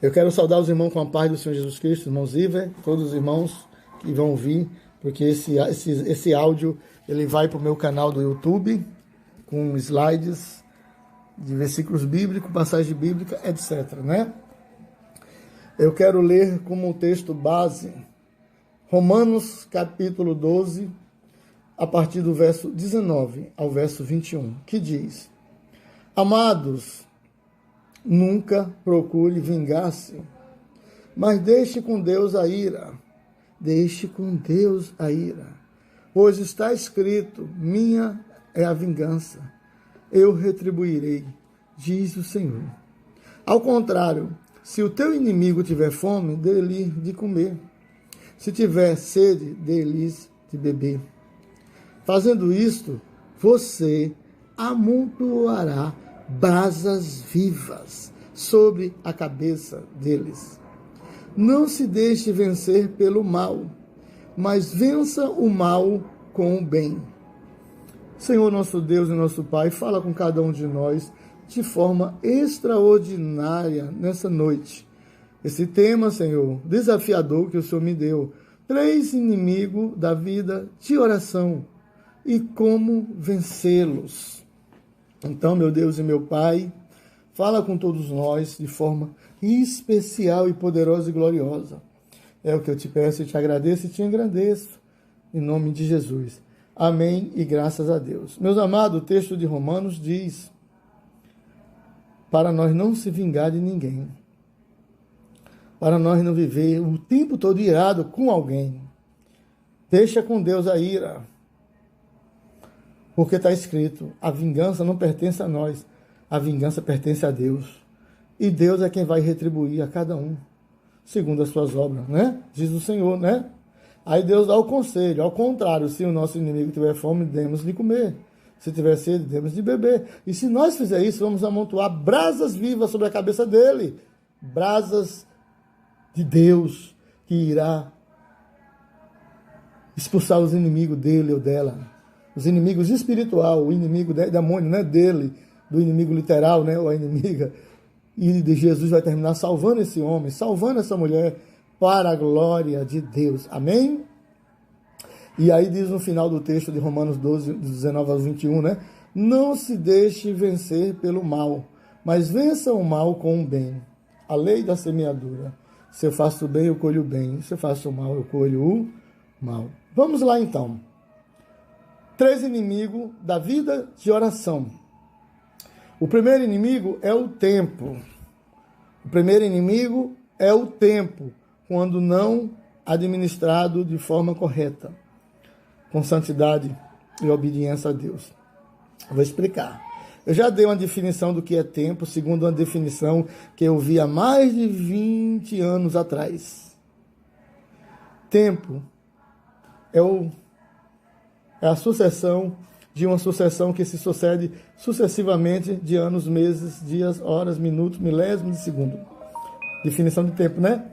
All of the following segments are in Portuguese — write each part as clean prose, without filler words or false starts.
Eu quero saudar os irmãos com a paz do Senhor Jesus Cristo, irmãos Iver, todos os irmãos que vão ouvir, porque esse áudio ele vai para o meu canal do YouTube, com slides de versículos bíblicos, passagem bíblica, etc. né? Eu quero ler como texto base Romanos capítulo 12, a partir do verso 19 ao verso 21, que diz: Amados, nunca procure vingar-se, mas deixe com Deus a ira. Deixe com Deus a ira. Pois está escrito: minha é a vingança, eu retribuirei, diz o Senhor. Ao contrário, se o teu inimigo tiver fome, dê-lhe de comer. Se tiver sede, dê-lhes de beber. Fazendo isto, você amontoará brasas vivas sobre a cabeça deles. Não se deixe vencer pelo mal, mas vença o mal com o bem. Senhor nosso Deus e nosso Pai, fala com cada um de nós de forma extraordinária nessa noite. Esse tema, Senhor, desafiador que o Senhor me deu, 3 inimigos da vida de oração e como vencê-los. Então, meu Deus e meu Pai, fala com todos nós de forma especial e poderosa e gloriosa. É o que eu te peço e te agradeço e te engrandeço, em nome de Jesus. Amém e graças a Deus. Meus amados, o texto de Romanos diz para nós não se vingar de ninguém, para nós não viver o tempo todo irado com alguém. Deixa com Deus a ira, porque está escrito: a vingança não pertence a nós, a vingança pertence a Deus. E Deus é quem vai retribuir a cada um, segundo as suas obras, né? Diz o Senhor, né? Aí Deus dá o conselho: ao contrário, se o nosso inimigo tiver fome, demos de comer. Se tiver sede, demos de beber. E se nós fizer isso, vamos amontoar brasas vivas sobre a cabeça dele. Brasas de Deus, que irá expulsar os inimigos dele ou dela. Os inimigos espiritual, o inimigo demônio, né, dele, do inimigo literal, né, ou a inimiga. E de Jesus vai terminar salvando esse homem, salvando essa mulher, para a glória de Deus. Amém? E aí diz no final do texto de Romanos 12, 19 ao 21, né? Não se deixe vencer pelo mal, mas vença o mal com o bem. A lei da semeadura. Se eu faço o bem, eu colho o bem. Se eu faço o mal, eu colho o mal. Vamos lá então. 3 inimigos da vida de oração. O primeiro inimigo é o tempo. O primeiro inimigo é o tempo, quando não administrado de forma correta, com santidade e obediência a Deus. Eu vou explicar. Eu já dei uma definição do que é tempo, segundo uma definição que eu vi há mais de 20 anos atrás. Tempo é a sucessão de uma sucessão que se sucede sucessivamente de anos, meses, dias, horas, minutos, milésimos de segundo. Definição de tempo, né?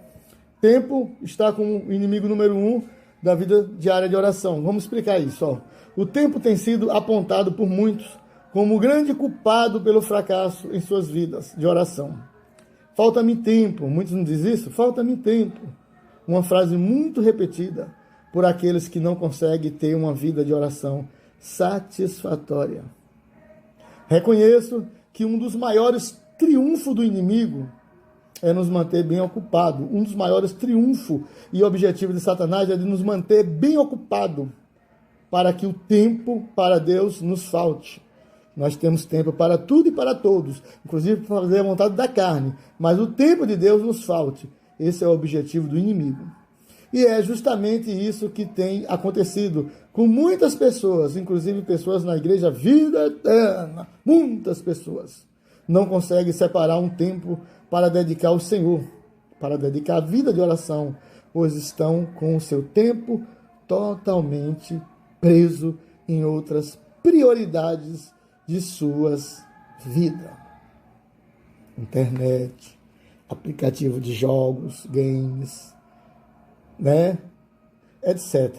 Tempo está como o inimigo número 1 da vida diária de oração. Vamos explicar isso. Ó. O tempo tem sido apontado por muitos como o grande culpado pelo fracasso em suas vidas de oração. Falta-me tempo. Muitos não dizem isso? Falta-me tempo. Uma frase muito repetida por aqueles que não conseguem ter uma vida de oração satisfatória. Reconheço que um dos maiores triunfos do inimigo é nos manter bem ocupado. Um dos maiores triunfos e objetivos de Satanás é de nos manter bem ocupado, para que o tempo para Deus nos falte. Nós temos tempo para tudo e para todos, inclusive para fazer a vontade da carne, mas o tempo de Deus nos falte. Esse é o objetivo do inimigo. E é justamente isso que tem acontecido com muitas pessoas, inclusive pessoas na igreja Vida Eterna. Muitas pessoas não conseguem separar um tempo para dedicar ao Senhor, para dedicar a vida de oração, pois estão com o seu tempo totalmente preso em outras prioridades de suas vidas. Internet, aplicativo de jogos, games, né, etc.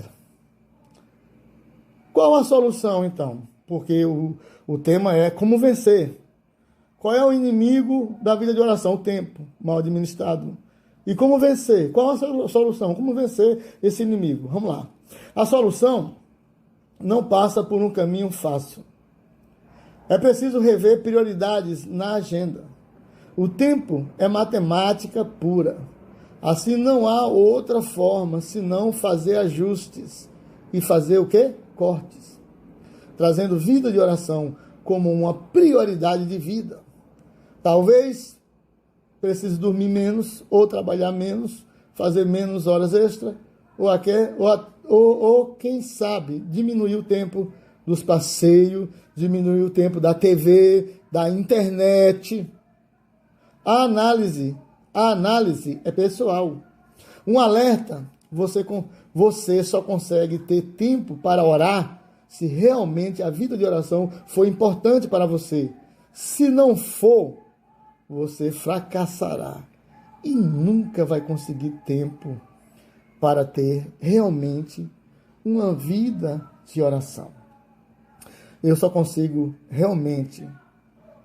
Qual a solução, então? Porque o tema é como vencer. Qual é o inimigo da vida de oração? O tempo mal administrado. E como vencer? Qual a solução? Como vencer esse inimigo? Vamos lá. A solução não passa por um caminho fácil. É preciso rever prioridades na agenda. O tempo é matemática pura. Assim não há outra forma senão fazer ajustes. E fazer o quê? Cortes. Trazendo vida de oração como uma prioridade de vida. Talvez precise dormir menos, ou trabalhar menos, fazer menos horas extra, ou quem sabe, diminuir o tempo dos passeios, diminuir o tempo da TV, da internet. A análise é pessoal. Um alerta, você só consegue ter tempo para orar se realmente a vida de oração for importante para você. Se não for, você fracassará e nunca vai conseguir tempo para ter realmente uma vida de oração. Eu só consigo realmente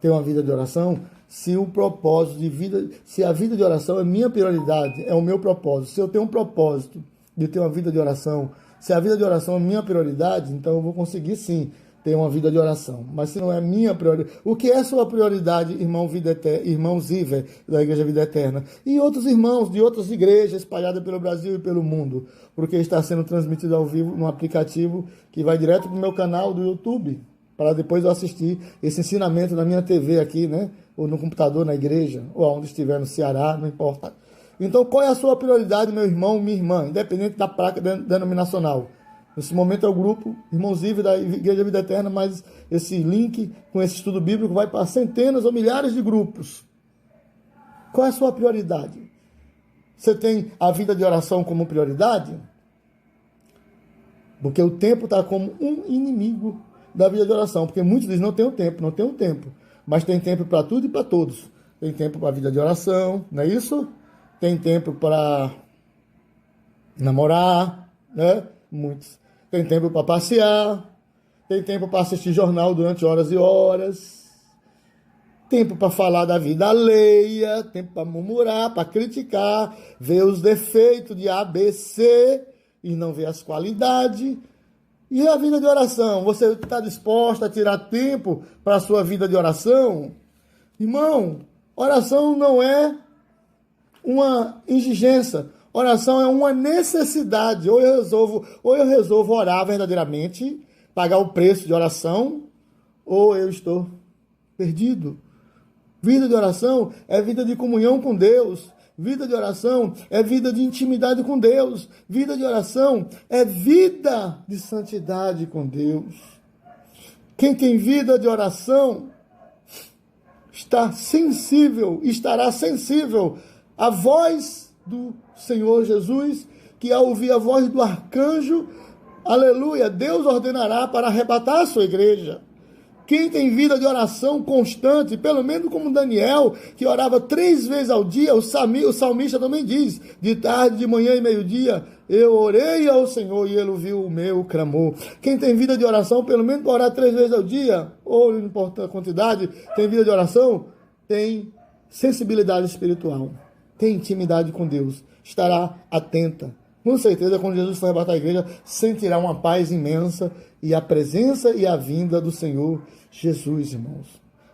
ter uma vida de oração se o propósito de vida, se a vida de oração é minha prioridade, é o meu propósito. Se eu tenho um propósito de ter uma vida de oração, se a vida de oração é minha prioridade, então eu vou conseguir sim ter uma vida de oração. Mas se não é minha prioridade, o que é sua prioridade, irmão Ziver, da Igreja Vida Eterna? E outros irmãos de outras igrejas espalhadas pelo Brasil e pelo mundo, porque está sendo transmitido ao vivo num aplicativo que vai direto para o meu canal do YouTube, para depois eu assistir esse ensinamento na minha TV aqui, né? Ou no computador, na igreja, ou aonde estiver, no Ceará, não importa. Então, qual é a sua prioridade, meu irmão, minha irmã, independente da placa denominacional? Nesse momento é o grupo Irmãos Ive da Igreja Vida Eterna, mas esse link com esse estudo bíblico vai para centenas ou milhares de grupos. Qual é a sua prioridade? Você tem a vida de oração como prioridade? Porque o tempo está como um inimigo da vida de oração. Porque muitos dizem, não tenho tempo. Mas tem tempo para tudo e para todos. Tem tempo para a vida de oração, não é isso? Tem tempo para namorar, né? Muitos. Tem tempo para passear, tem tempo para assistir jornal durante horas e horas, tempo para falar da vida alheia, tempo para murmurar, para criticar, ver os defeitos de A, B, C e não ver as qualidades. E a vida de oração? Você está disposto a tirar tempo para a sua vida de oração? Irmão, oração não é uma exigência. Oração é uma necessidade. Ou eu resolvo orar verdadeiramente, pagar o preço de oração, ou eu estou perdido. Vida de oração é vida de comunhão com Deus. Vida de oração é vida de intimidade com Deus. Vida de oração é vida de santidade com Deus. Quem tem vida de oração estará sensível à voz do Senhor Jesus, que ao ouvir a voz do arcanjo, aleluia, Deus ordenará para arrebatar a sua igreja. Quem tem vida de oração constante, pelo menos como Daniel, que orava 3 vezes ao dia, o salmista também diz, de tarde, de manhã e meio-dia, eu orei ao Senhor e ele ouviu o meu clamor. Quem tem vida de oração, pelo menos para orar 3 vezes ao dia, ou não importa a quantidade, tem vida de oração, tem sensibilidade espiritual. Tem intimidade com Deus, estará atenta. Com certeza, quando Jesus for arrebatar a igreja, sentirá uma paz imensa e a presença e a vinda do Senhor Jesus, irmãos.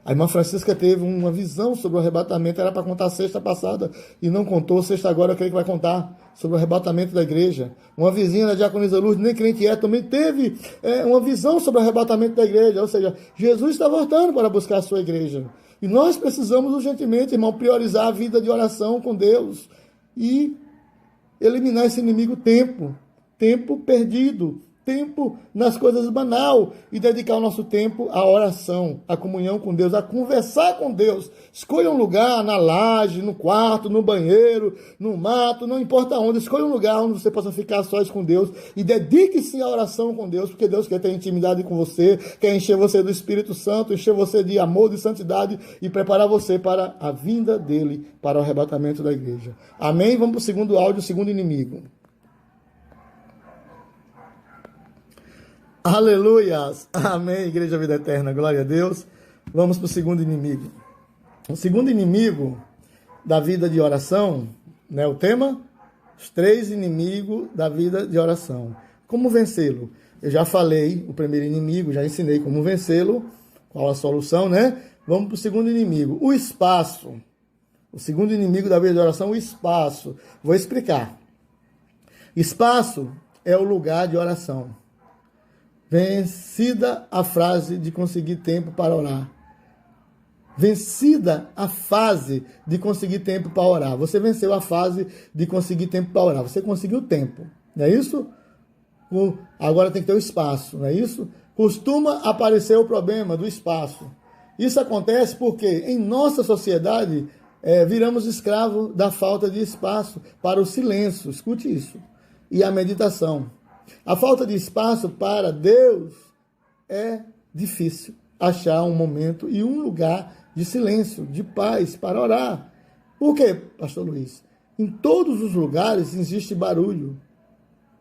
A irmã Francisca teve uma visão sobre o arrebatamento, era para contar sexta passada e não contou, sexta agora eu creio que vai contar sobre o arrebatamento da igreja. Uma vizinha da Diaconisa Lourdes, nem crente é, também teve uma visão sobre o arrebatamento da igreja, ou seja, Jesus está voltando para buscar a sua igreja. E nós precisamos urgentemente, irmão, priorizar a vida de oração com Deus e eliminar esse inimigo tempo perdido, tempo nas coisas banais e dedicar o nosso tempo à oração, à comunhão com Deus, a conversar com Deus. Escolha um lugar na laje, no quarto, no banheiro, no mato, não importa onde, escolha um lugar onde você possa ficar sós com Deus e dedique-se à oração com Deus, porque Deus quer ter intimidade com você, quer encher você do Espírito Santo, encher você de amor, de santidade e preparar você para a vinda dele, para o arrebatamento da igreja. Amém? Vamos para o segundo áudio, o segundo inimigo. Aleluias! Amém, Igreja Vida Eterna, glória a Deus. Vamos para o segundo inimigo. O segundo inimigo da vida de oração, né, o tema? Os 3 inimigos da vida de oração. Como vencê-lo? Eu já falei o primeiro inimigo, já ensinei como vencê-lo, qual a solução, né? Vamos para o segundo inimigo, o espaço. O segundo inimigo da vida de oração, o espaço. Vou explicar. Espaço é o lugar de oração. Vencida a frase de conseguir tempo para orar. Vencida a fase de conseguir tempo para orar. Você venceu a fase de conseguir tempo para orar. Você conseguiu tempo, não é isso? Agora tem que ter o espaço, não é isso? Costuma aparecer o problema do espaço. Isso acontece porque em nossa sociedade viramos escravos da falta de espaço para o silêncio. Escute isso. E a meditação. A falta de espaço para Deus é difícil achar um momento e um lugar de silêncio, de paz, para orar. Por quê, pastor Luiz? Em todos os lugares existe barulho.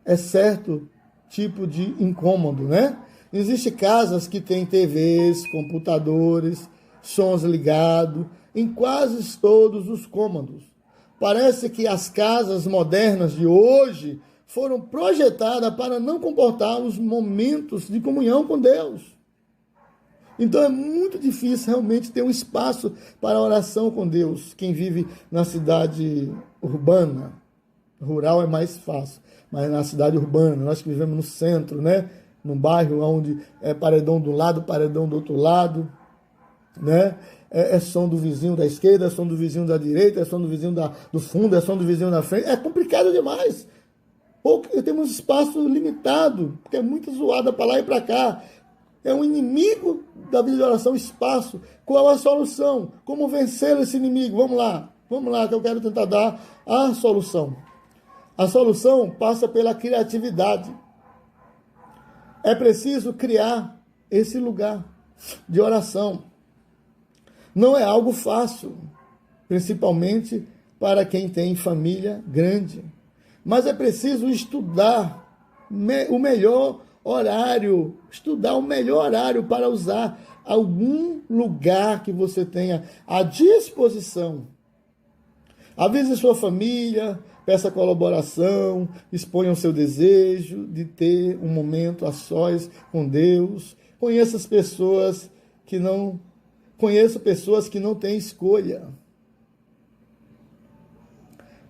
É certo tipo de incômodo, né? Existem casas que têm TVs, computadores, sons ligados, em quase todos os cômodos. Parece que as casas modernas de hoje foram projetadas para não comportar os momentos de comunhão com Deus. Então é muito difícil realmente ter um espaço para oração com Deus. Quem vive na cidade urbana, rural é mais fácil, mas na cidade urbana, nós que vivemos no centro, né? Num bairro onde é paredão do lado, paredão do outro lado, né? É som do vizinho da esquerda, é som do vizinho da direita, é som do vizinho do fundo, é som do vizinho da frente. É complicado demais. Porque temos espaço limitado, porque é muito zoada para lá e para cá. É um inimigo da vida de oração, espaço. Qual a solução? Como vencer esse inimigo? Vamos lá, que eu quero tentar dar a solução. A solução passa pela criatividade. É preciso criar esse lugar de oração. Não é algo fácil, principalmente para quem tem família grande. Mas é preciso estudar o melhor horário, para usar algum lugar que você tenha à disposição. Avise sua família, peça colaboração, exponha o seu desejo de ter um momento a sós com Deus. Conheço pessoas que não têm escolha.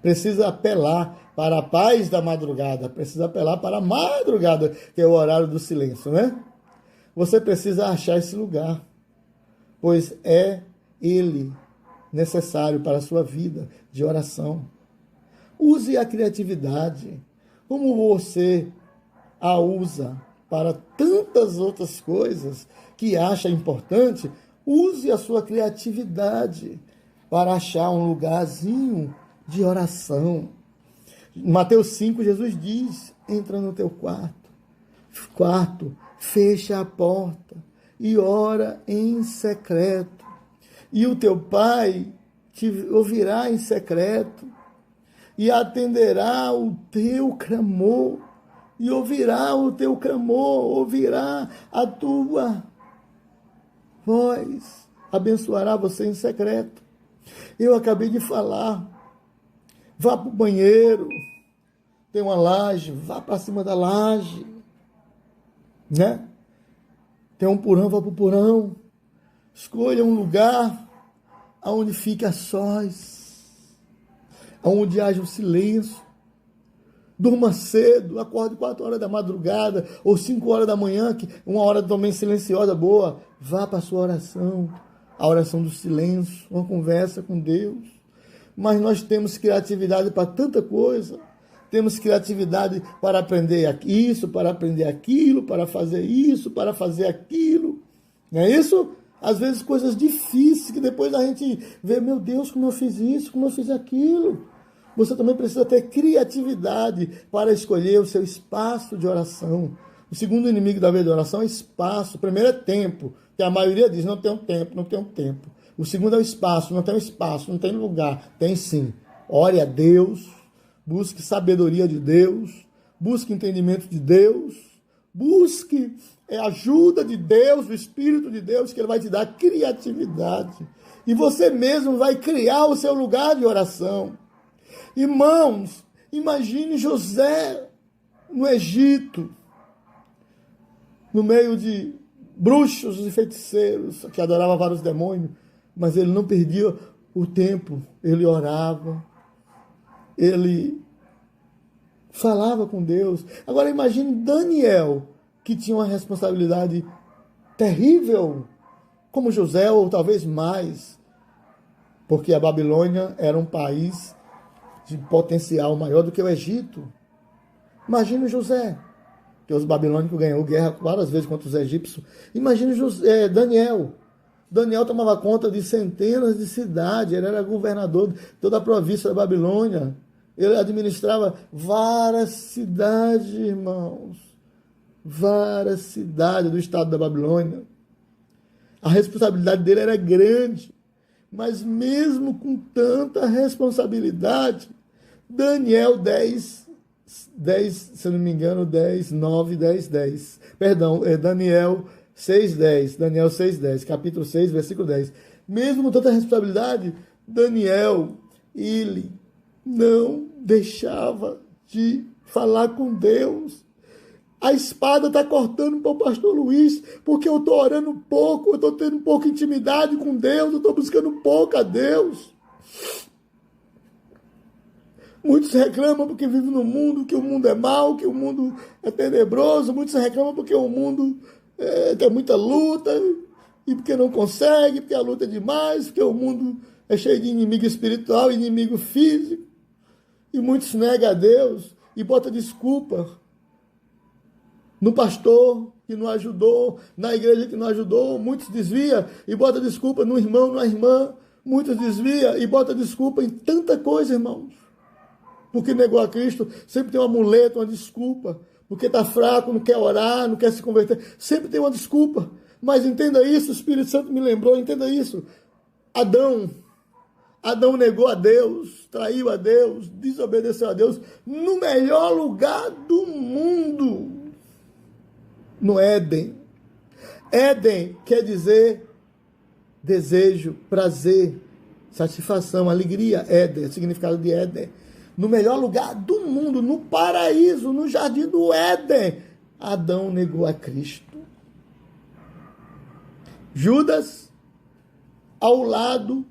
Precisa apelar para a paz da madrugada, precisa apelar para a madrugada, que é o horário do silêncio, né? Você precisa achar esse lugar, pois é ele necessário para a sua vida de oração. Use a criatividade, como você a usa para tantas outras coisas que acha importante. Use a sua criatividade para achar um lugarzinho de oração. Mateus 5, Jesus diz: entra no teu quarto, fecha a porta e ora em secreto. E o teu pai te ouvirá em secreto e atenderá o teu clamor. E ouvirá o teu clamor, ouvirá a tua voz, abençoará você em secreto. Eu acabei de falar. Vá para o banheiro, tem uma laje, vá para cima da laje, né? Tem um porão, vá para o porão. Escolha um lugar onde fique a sós, onde haja o silêncio. Durma cedo, acorde 4 horas da madrugada ou 5 horas da manhã, que uma hora também silenciosa, boa. Vá para a sua oração, a oração do silêncio, uma conversa com Deus. Mas nós temos criatividade para tanta coisa. Temos criatividade para aprender isso, para aprender aquilo, para fazer isso, para fazer aquilo. Não é isso? Às vezes coisas difíceis que depois a gente vê, meu Deus, como eu fiz isso, como eu fiz aquilo. Você também precisa ter criatividade para escolher o seu espaço de oração. O segundo inimigo da vida de oração é espaço. O primeiro é tempo, que a maioria diz, não tenho tempo. O segundo é o espaço, não tem espaço, não tem lugar. Tem sim. Ore a Deus, busque sabedoria de Deus, busque entendimento de Deus, busque a ajuda de Deus, do Espírito de Deus, que Ele vai te dar criatividade. E você mesmo vai criar o seu lugar de oração. Irmãos, imagine José no Egito, no meio de bruxos e feiticeiros que adoravam vários demônios, mas ele não perdia o tempo, ele orava, ele falava com Deus. Agora imagine Daniel, que tinha uma responsabilidade terrível, como José, ou talvez mais, porque a Babilônia era um país de potencial maior do que o Egito. Imagine José, que os babilônicos ganhou guerra várias vezes contra os egípcios. Imagine Daniel. Daniel tomava conta de centenas de cidades, ele era governador de toda a província da Babilônia. Ele administrava várias cidades, irmãos. Várias cidades do estado da Babilônia. A responsabilidade dele era grande. Mas mesmo com tanta responsabilidade, Daniel 10, se eu não me engano, 10, 9, 10, 10. Perdão, Daniel 6:10. Daniel 6:10, capítulo 6, versículo 10. Mesmo com tanta responsabilidade, Daniel, ele não deixava de falar com Deus. A espada está cortando para o pastor Luiz, porque eu estou orando pouco, eu estou tendo pouca intimidade com Deus, eu estou buscando pouco a Deus. Muitos reclamam porque vivem no mundo, que o mundo é mau, que o mundo é tenebroso. Muitos reclamam porque o mundo tem muita luta, e porque não consegue, porque a luta é demais, porque o mundo é cheio de inimigo espiritual, inimigo físico. E muitos negam a Deus e botam desculpa no pastor que não ajudou, na igreja que não ajudou. Muitos desviam e botam desculpa no irmão, na irmã. Muitos desviam e botam desculpa em tanta coisa, irmãos. Porque negou a Cristo, sempre tem uma muleta, uma desculpa. Porque está fraco, não quer orar, não quer se converter. Sempre tem uma desculpa. Mas entenda isso, o Espírito Santo me lembrou, entenda isso. Adão negou a Deus, traiu a Deus, desobedeceu a Deus, no melhor lugar do mundo. No Éden. Éden quer dizer desejo, prazer, satisfação, alegria. Éden, o significado de Éden. No melhor lugar do mundo, no paraíso, no jardim do Éden, Adão negou a Cristo. Judas, ao lado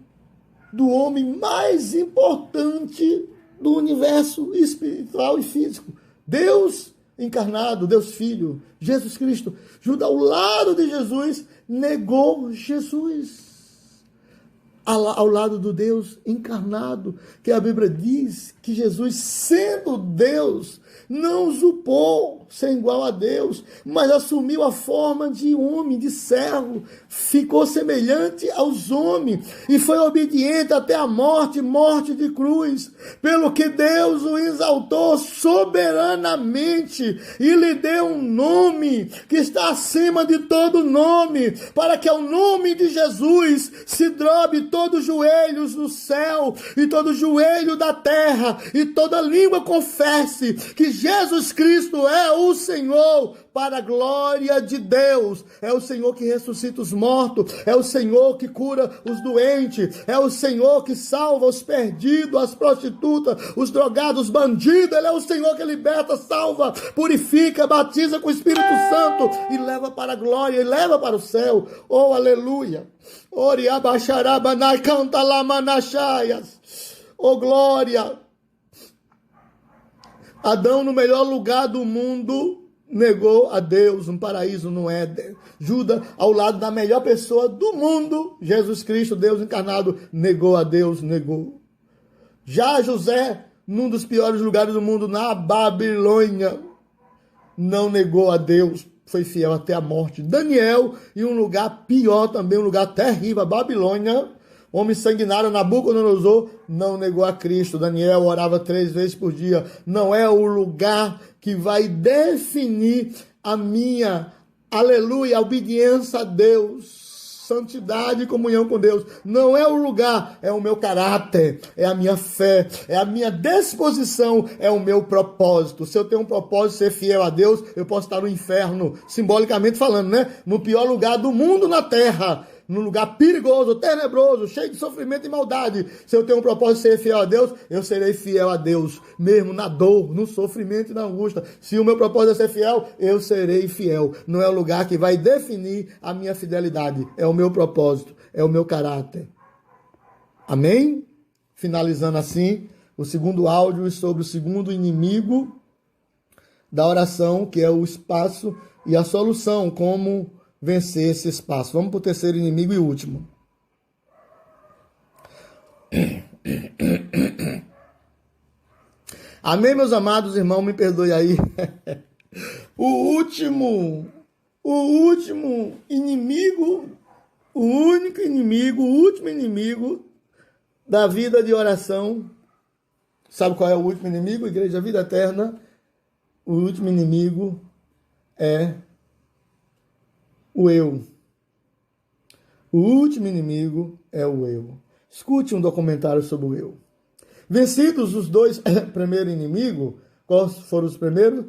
do homem mais importante do universo espiritual e físico, Deus encarnado, Deus Filho, Jesus Cristo. Judas, ao lado de Jesus, negou Jesus. Ao lado do Deus encarnado, que a Bíblia diz que Jesus, sendo Deus, não usurpou ser igual a Deus, mas assumiu a forma de homem, de servo, ficou semelhante aos homens e foi obediente até a morte, morte de cruz, pelo que Deus o exaltou soberanamente e lhe deu um nome que está acima de todo nome, para que ao nome de Jesus se dobre todos os joelhos no céu e todo joelho da terra e toda língua confesse que Jesus Cristo é o Senhor, para a glória de Deus. É o Senhor que ressuscita os mortos, é o Senhor que cura os doentes, é o Senhor que salva os perdidos, as prostitutas, os drogados, os bandidos. Ele é o Senhor que liberta, salva, purifica, batiza com o Espírito Santo e leva para a glória, e leva para o céu. Oh, aleluia. Oh, glória. Adão, no melhor lugar do mundo, negou a Deus, um paraíso no Éden. Judas, ao lado da melhor pessoa do mundo, Jesus Cristo, Deus encarnado, negou a Deus, negou. Já José, num dos piores lugares do mundo, na Babilônia, não negou a Deus, foi fiel até a morte. Daniel, em um lugar pior também, um lugar terrível, a Babilônia, homem sanguinário, Nabucodonosor, não negou a Cristo. Daniel orava 3 vezes por dia. Não é o lugar que vai definir a minha, aleluia, obediência a Deus, santidade e comunhão com Deus. Não é o lugar, é o meu caráter, é a minha fé, é a minha disposição, é o meu propósito. Se eu tenho um propósito de ser fiel a Deus, eu posso estar no inferno, simbolicamente falando, né? No pior lugar do mundo na terra. num lugar perigoso, tenebroso, cheio de sofrimento e maldade, se eu tenho um propósito de ser fiel a Deus, eu serei fiel a Deus, mesmo na dor, no sofrimento e na angústia. Se o meu propósito é ser fiel, eu serei fiel. Não é o lugar que vai definir a minha fidelidade, é o meu propósito, é o meu caráter. Amém? Finalizando assim, o segundo áudio sobre o segundo inimigo da oração, que é o espaço, e a solução, como vencer esse espaço. Vamos para o terceiro inimigo e último. Amém, meus amados irmãos, me perdoe aí. O último inimigo, o único inimigo, o último inimigo da vida de oração. Sabe qual é o último inimigo? Igreja Vida Eterna. O último inimigo é o eu. O último inimigo é o eu. Escute um documentário sobre o eu. Vencidos os dois primeiros inimigos, quais foram os primeiros?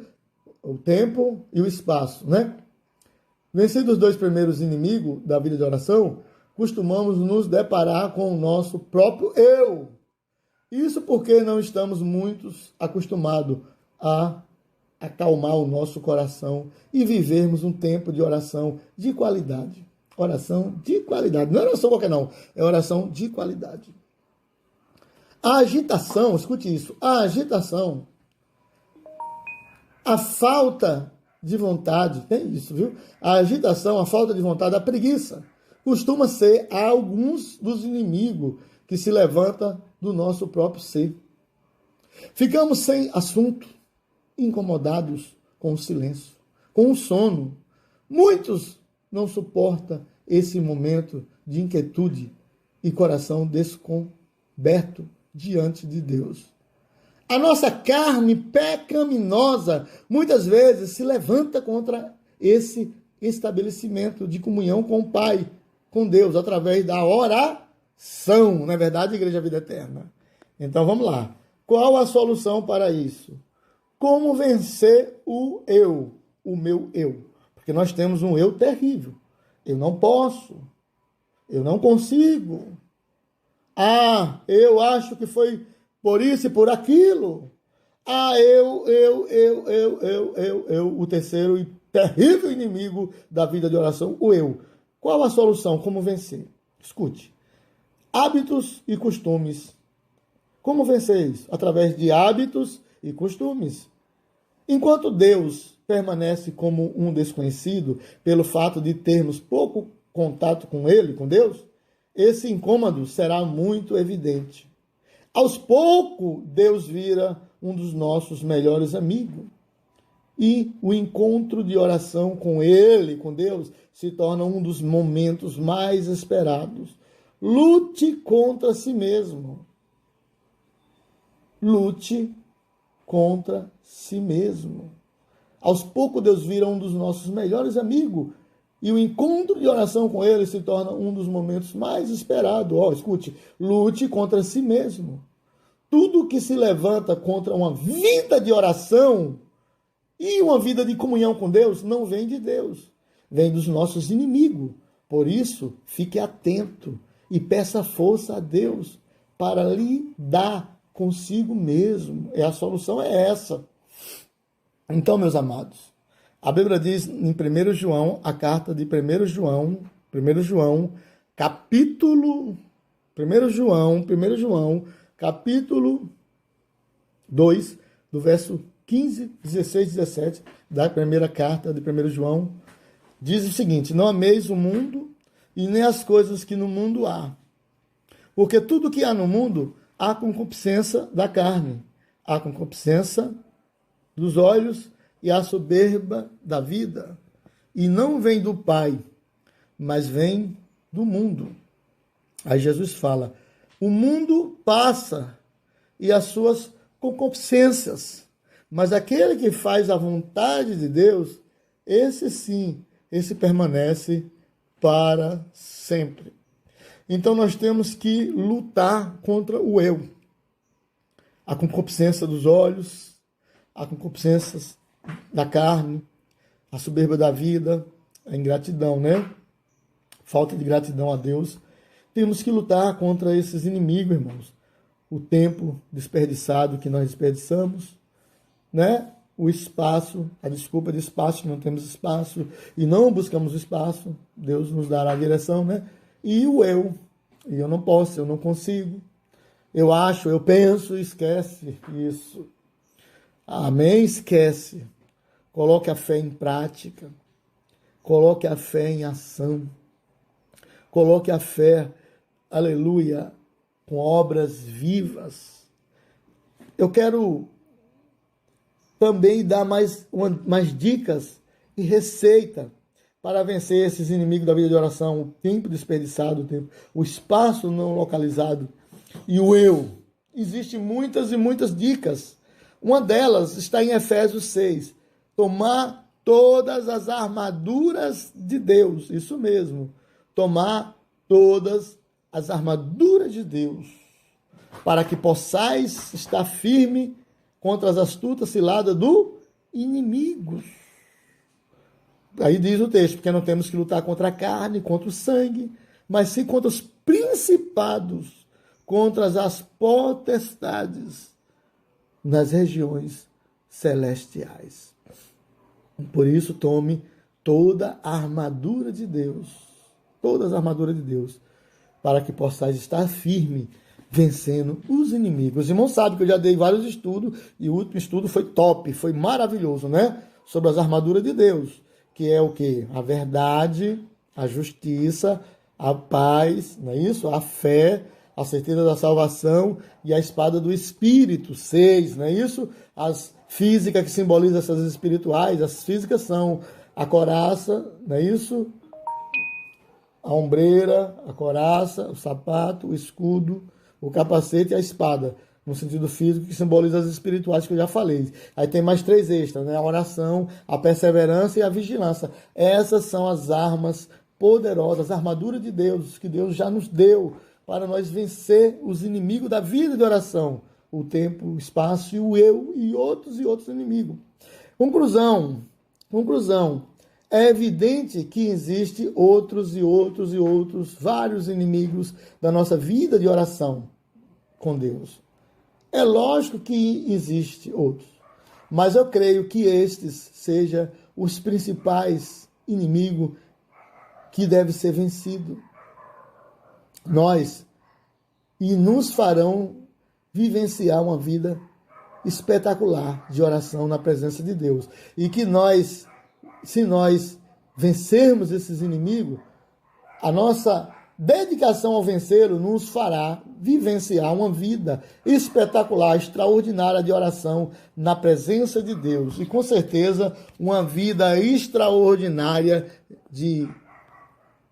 O tempo e o espaço, né? Vencidos os dois primeiros inimigos da vida de oração, costumamos nos deparar com o nosso próprio eu. Isso porque não estamos muito acostumados a acalmar o nosso coração e vivermos um tempo de oração de qualidade. Oração de qualidade. Não é oração qualquer não, é oração de qualidade. A agitação, escute isso, a agitação, a falta de vontade, tem isso, viu? A agitação, a falta de vontade, a preguiça, costuma ser alguns dos inimigos que se levantam do nosso próprio ser. Ficamos sem assunto, incomodados com o silêncio, com o sono. Muitos não suportam esse momento de inquietude e coração descoberto diante de Deus. A nossa carne pecaminosa muitas vezes se levanta contra esse estabelecimento de comunhão com o Pai, com Deus, através da oração. Não é verdade, Igreja Vida Eterna? Então vamos lá. Qual a solução para isso? Como vencer o eu, o meu eu? Porque nós temos um eu terrível. Eu não posso. Eu não consigo. Eu acho que foi por isso e por aquilo. O terceiro e terrível inimigo da vida de oração, o eu. Qual a solução? Como vencer? Escute. Hábitos e costumes. Como vencer isso? Através de hábitos e costumes. Enquanto Deus permanece como um desconhecido, pelo fato de termos pouco contato com Ele, com Deus, esse incômodo será muito evidente. Aos poucos, Deus vira um dos nossos melhores amigos. E o encontro de oração com Ele, com Deus, se torna um dos momentos mais esperados. Lute contra si mesmo. Lute contra si mesmo. Aos poucos, Deus vira um dos nossos melhores amigos. E o encontro de oração com Ele se torna um dos momentos mais esperados. Escute, lute contra si mesmo. Tudo que se levanta contra uma vida de oração e uma vida de comunhão com Deus não vem de Deus, vem dos nossos inimigos. Por isso, fique atento e peça força a Deus para lidar consigo mesmo. A solução é essa. Então, meus amados, a Bíblia diz em 1 João, a carta de 1 João, capítulo 2, do verso 15, 16, 17, da primeira carta de 1 João, diz o seguinte: não ameis o mundo e nem as coisas que no mundo há. Porque tudo que há no mundo há concupiscência da carne, há concupiscência dos olhos e a soberba da vida. E não vem do Pai, mas vem do mundo. Aí Jesus fala: o mundo passa e as suas concupiscências, mas aquele que faz a vontade de Deus, esse sim, esse permanece para sempre. Então nós temos que lutar contra o eu. A concupiscência dos olhos, a concupiscência da carne, a soberba da vida, a ingratidão, né? falta de gratidão a Deus. Temos que lutar contra esses inimigos, irmãos. O tempo desperdiçado que nós desperdiçamos, né? O espaço, a desculpa de espaço, que não temos espaço e não buscamos espaço, Deus nos dará a direção, né? E o eu, e eu não posso, eu não consigo, eu acho, eu penso, esquece isso. Amém? Esquece. Coloque a fé em prática, coloque a fé em ação, coloque a fé, aleluia, com obras vivas. Eu quero também dar mais dicas e receita para vencer esses inimigos da vida de oração, o tempo desperdiçado, o espaço não localizado e o eu. Existem muitas e muitas dicas. Uma delas está em Efésios 6. Tomar todas as armaduras de Deus. Isso mesmo. Tomar todas as armaduras de Deus, para que possais estar firme contra as astutas ciladas do inimigo. Aí diz o texto, porque não temos que lutar contra a carne, contra o sangue, mas sim contra os principados, contra as potestades nas regiões celestiais. Por isso, tome toda a armadura de Deus, todas as armaduras de Deus, para que possais estar firme, vencendo os inimigos. Os irmãos sabem que eu já dei vários estudos, e o último estudo foi top, foi maravilhoso, né? Sobre as armaduras de Deus, que é o quê? A verdade, a justiça, a paz, não é isso? A fé, a certeza da salvação e a espada do Espírito, 6, não é isso? As físicas que simbolizam essas espirituais, as físicas são a coraça, não é isso? A ombreira, a coraça, o sapato, o escudo, o capacete e a espada, no sentido físico, que simboliza as espirituais que eu já falei. Aí tem mais 3 extras, né? A oração, a perseverança e a vigilância. Essas são as armas poderosas, a armadura de Deus, que Deus já nos deu para nós vencer os inimigos da vida de oração. O tempo, o espaço e o eu e outros inimigos. Conclusão. É evidente que existe outros, vários inimigos da nossa vida de oração com Deus. É lógico que existe outros, mas eu creio que estes sejam os principais inimigos que devem ser vencidos. E nos farão vivenciar uma vida espetacular de oração na presença de Deus. E que se nós vencermos esses inimigos, a nossa dedicação ao vencê-lo nos fará vivenciar uma vida espetacular, extraordinária de oração na presença de Deus. E com certeza uma vida extraordinária de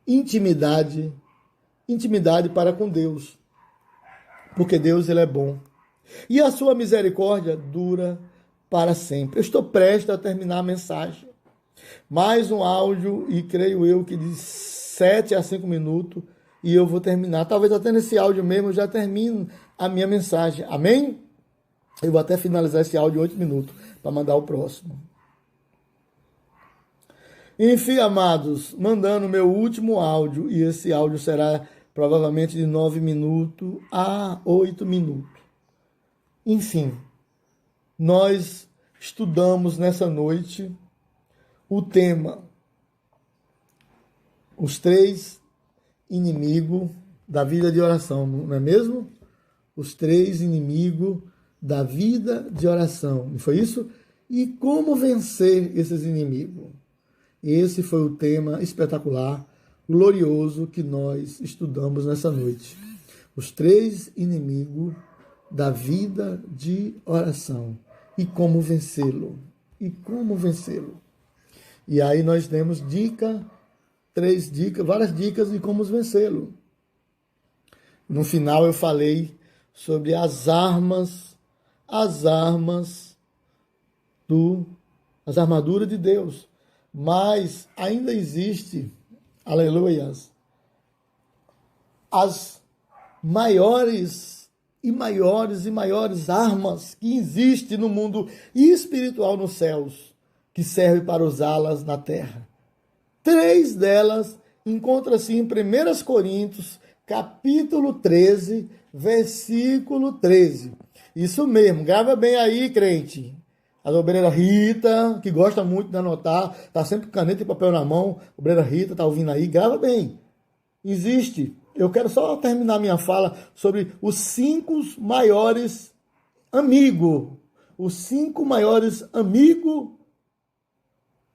intimidade para com Deus. Porque Deus, ele é bom. E a sua misericórdia dura para sempre. Eu estou prestes a terminar a mensagem. Mais um áudio, e creio eu que de 7 a 5 minutos, e eu vou terminar. Talvez até nesse áudio mesmo eu já termino a minha mensagem. Amém? Eu vou até finalizar esse áudio em 8 minutos, para mandar o próximo. Enfim, amados, mandando o meu último áudio, e esse áudio será provavelmente de 9 minutos a 8 minutos. Enfim, nós estudamos nessa noite o tema, os 3 inimigos da vida de oração, não é mesmo? Os 3 inimigos da vida de oração, não foi isso? E como vencer esses inimigos? Esse foi o tema espetacular, glorioso que nós estudamos nessa noite. Os 3 inimigos da vida de oração. E como vencê-lo? E aí nós demos 3 dicas, várias dicas de como vencê-lo. No final eu falei sobre as armaduras de Deus. Mas ainda existe, aleluias, as maiores armas que existem no mundo espiritual nos céus, que servem para usá-las na terra. 3 delas encontra-se em 1 Coríntios, capítulo 13, versículo 13. Isso mesmo, grava bem aí, crente. A obreira Rita, que gosta muito de anotar, está sempre com caneta e papel na mão. A obreira Rita está ouvindo aí, grava bem. Existe. Eu quero só terminar minha fala sobre os 5 maiores amigos. Os 5 maiores amigos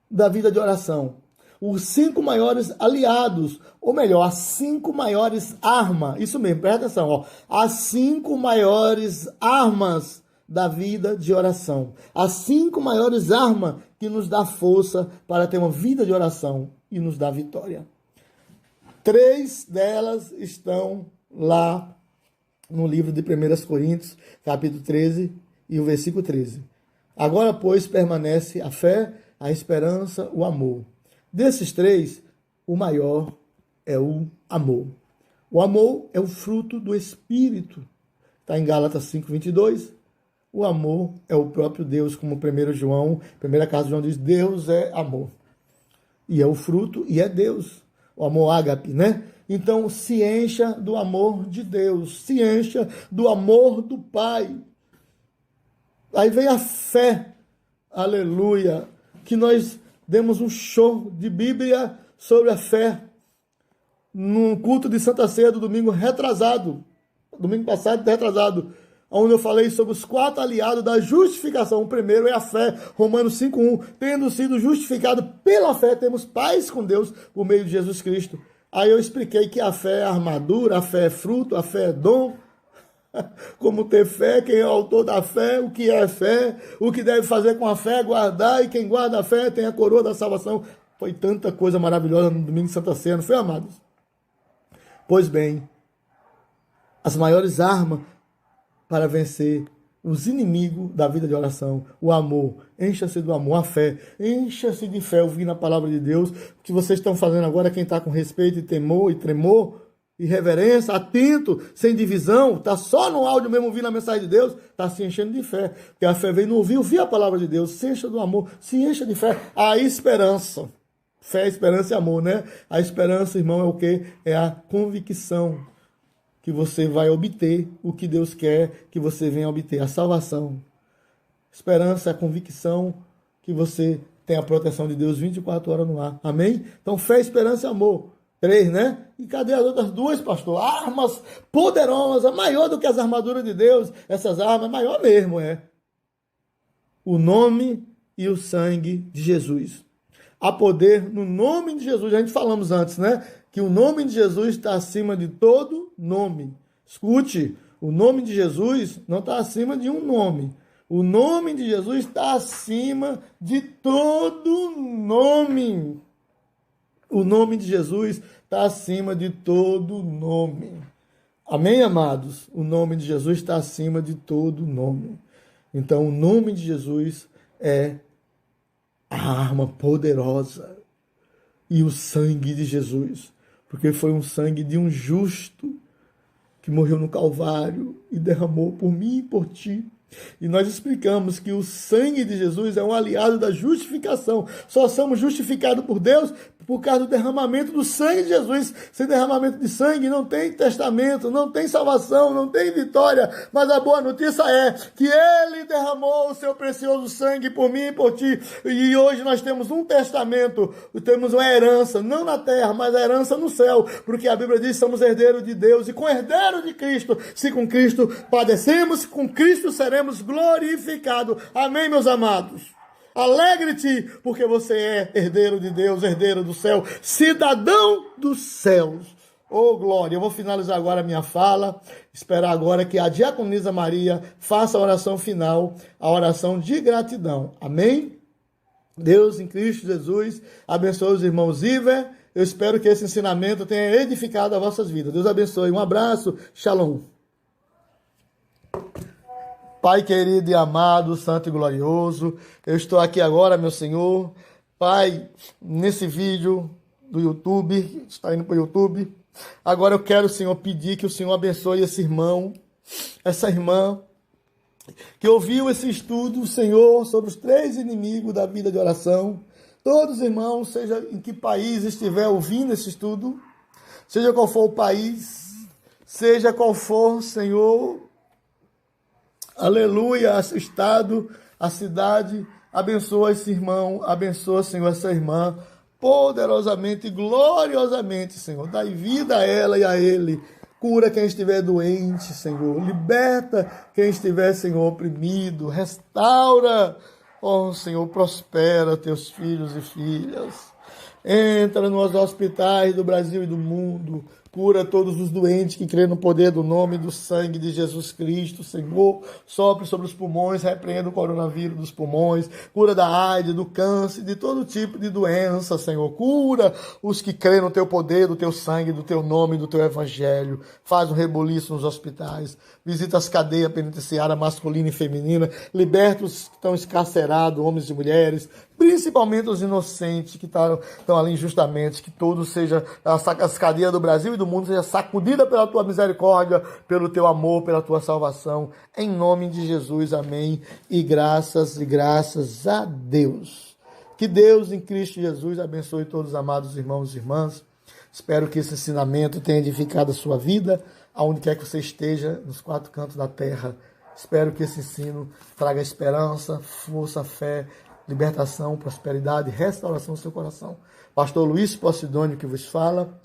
da vida de oração. Os 5 maiores aliados, ou melhor, as 5 maiores armas. Isso mesmo, presta atenção. Ó. As 5 maiores armas da vida de oração. As 5 maiores armas que nos dá força para ter uma vida de oração e nos dá vitória. 3 delas estão lá no livro de 1 Coríntios, capítulo 13 e o versículo 13. Agora, pois, permanece a fé, a esperança, o amor. Desses 3, o maior é o amor. O amor é o fruto do Espírito. Está em Gálatas 5:22. O amor é o próprio Deus, como 1 João, primeira carta de João diz, Deus é amor. E é o fruto, e é Deus. O amor ágape, né? Então, se encha do amor de Deus, se encha do amor do Pai. Aí vem a fé, aleluia, que nós demos um show de Bíblia sobre a fé no culto de Santa Ceia do domingo passado, retrasado, onde eu falei sobre os 4 aliados da justificação. O primeiro é a fé, Romanos 5:1. Tendo sido justificado pela fé, temos paz com Deus por meio de Jesus Cristo. Aí eu expliquei que a fé é armadura, a fé é fruto, a fé é dom. Como ter fé, quem é o autor da fé, o que é fé, o que deve fazer com a fé, guardar, e quem guarda a fé tem a coroa da salvação. Foi tanta coisa maravilhosa no domingo de Santa Ceia, não foi, amados? Pois bem, as maiores armas para vencer os inimigos da vida de oração, o amor, encha-se do amor, a fé, encha-se de fé, ouvindo a palavra de Deus. O que vocês estão fazendo agora, quem está com respeito e temor e tremor, e reverência, atento, sem divisão, está só no áudio mesmo ouvindo a mensagem de Deus, está se enchendo de fé. Porque a fé vem no ouvir a palavra de Deus, se encha do amor, se encha de fé. A esperança, fé, esperança e amor, né? A esperança, irmão, é o quê? É a convicção que você vai obter o que Deus quer que você venha obter, a salvação. Esperança é a convicção que você tem a proteção de Deus 24 horas no ar. Amém? Então, fé, esperança e amor. 3, né? E cadê as outras 2, pastor? Armas poderosas, maior do que as armaduras de Deus. Essas armas, maior mesmo, é. O nome e o sangue de Jesus. Há poder no nome de Jesus. A gente falamos antes, né? Que o nome de Jesus está acima de todo nome. Escute, o nome de Jesus não está acima de um nome. O nome de Jesus está acima de todo nome. O nome de Jesus está acima de todo nome. Amém, amados? O nome de Jesus está acima de todo nome. Então, o nome de Jesus é a arma poderosa. E o sangue de Jesus, porque foi um sangue de um justo que morreu no Calvário e derramou por mim e por ti. E nós explicamos que o sangue de Jesus é um aliado da justificação. Só somos justificados por Deus por causa do derramamento do sangue de Jesus. Sem derramamento de sangue não tem testamento, não tem salvação, não tem vitória. Mas a boa notícia é que Ele derramou o seu precioso sangue por mim e por ti. E hoje nós temos um testamento, temos uma herança, não na terra, mas a herança no céu. Porque a Bíblia diz que somos herdeiros de Deus e co-herdeiros de Cristo. Se com Cristo padecemos, com Cristo seremos glorificados. Amém, meus amados? Alegre-te, porque você é herdeiro de Deus, herdeiro do céu, cidadão dos céus. Oh, glória! Eu vou finalizar agora a minha fala, esperar agora que a diaconisa Maria faça a oração final, a oração de gratidão. Amém? Deus em Cristo Jesus, abençoe os irmãos Iver. Eu espero que esse ensinamento tenha edificado as vossas vidas. Deus abençoe. Um abraço. Shalom. Pai querido e amado, santo e glorioso, eu estou aqui agora, meu Senhor, Pai, nesse vídeo do YouTube, está indo para o YouTube. Agora eu quero, Senhor, pedir que o Senhor abençoe esse irmão, essa irmã, que ouviu esse estudo, Senhor, sobre os 3 inimigos da vida de oração. todos os irmãos, seja em que país estiver ouvindo esse estudo, seja qual for o país, seja qual for, Senhor, aleluia, o estado, a cidade, abençoa esse irmão, abençoa, Senhor, essa irmã, poderosamente e gloriosamente, Senhor. Dai vida a ela e a ele. Cura quem estiver doente, Senhor. Liberta quem estiver, Senhor, oprimido. Restaura, ó Senhor, prospera teus filhos e filhas. Entra nos hospitais do Brasil e do mundo. Cura todos os doentes que crêem no poder do nome e do sangue de Jesus Cristo, Senhor. Sopre sobre os pulmões, repreenda o coronavírus dos pulmões. Cura da AIDS, do câncer, de todo tipo de doença, Senhor. Cura os que crêem no teu poder, do teu sangue, do teu nome, do teu evangelho. Faz um reboliço nos hospitais. Visita as cadeias penitenciárias masculina e feminina. Liberta os que estão escarcerados, homens e mulheres. Principalmente os inocentes que estão ali injustamente. Que todos sejam, as cadeias do Brasil e do mundo seja sacudida pela tua misericórdia, pelo teu amor, pela tua salvação. Em nome de Jesus, amém. E graças a Deus. Que Deus em Cristo Jesus abençoe todos os amados irmãos e irmãs. Espero que esse ensinamento tenha edificado a sua vida, aonde quer que você esteja, nos quatro cantos da terra. Espero que esse ensino traga esperança, força, fé, libertação, prosperidade, restauração do seu coração. Pastor Luiz Posidônio que vos fala.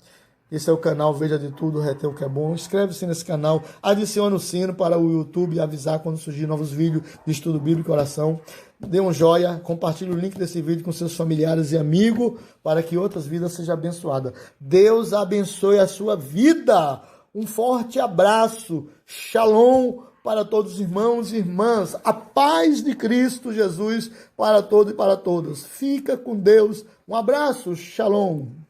Esse é o canal Veja de Tudo, Retém o que é Bom. Inscreve-se nesse canal, adicione o sino para o YouTube avisar quando surgir novos vídeos de estudo bíblico e oração. Dê um joia, compartilhe o link desse vídeo com seus familiares e amigos para que outras vidas sejam abençoadas. Deus abençoe a sua vida. Um forte abraço. Shalom para todos os irmãos e irmãs. A paz de Cristo Jesus para todos e para todas. Fica com Deus. Um abraço. Shalom.